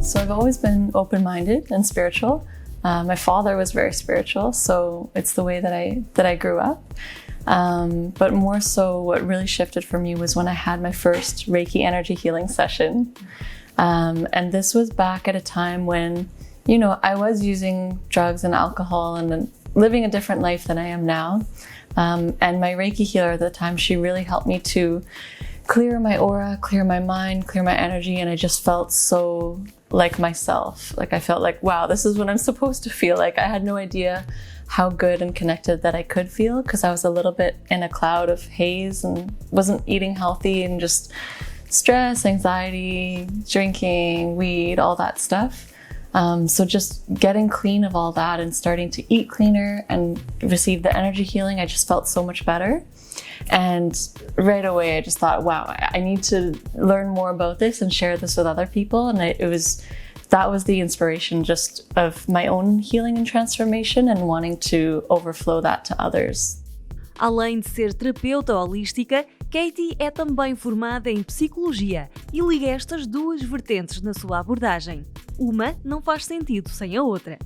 So I've always been open-minded and spiritual. My father was very spiritual, so it's the way that I grew up. But more so what really shifted for me was when I had my first Reiki energy healing session. And this was back at a time when, you know, I was using drugs and alcohol and living a different life than I am now. And my Reiki healer at the time, she really helped me to clear my aura, clear my mind, clear my energy. And I just felt so like myself. Like I felt like, wow, this is what I'm supposed to feel like. I had no idea how good and connected that I could feel because I was a little bit in a cloud of haze and wasn't eating healthy and just stress, anxiety, drinking, weed, all that stuff. So just getting clean of all that and starting to eat cleaner and receive the energy healing, I just felt so much better. And right away, I just thought, wow, I need to learn more about this and share this with other people. And that was the inspiration just of my own healing and transformation and wanting to overflow that to others. Além de ser terapeuta holística, Katie é também formada em psicologia e liga estas duas vertentes na sua abordagem. Uma não faz sentido sem a outra.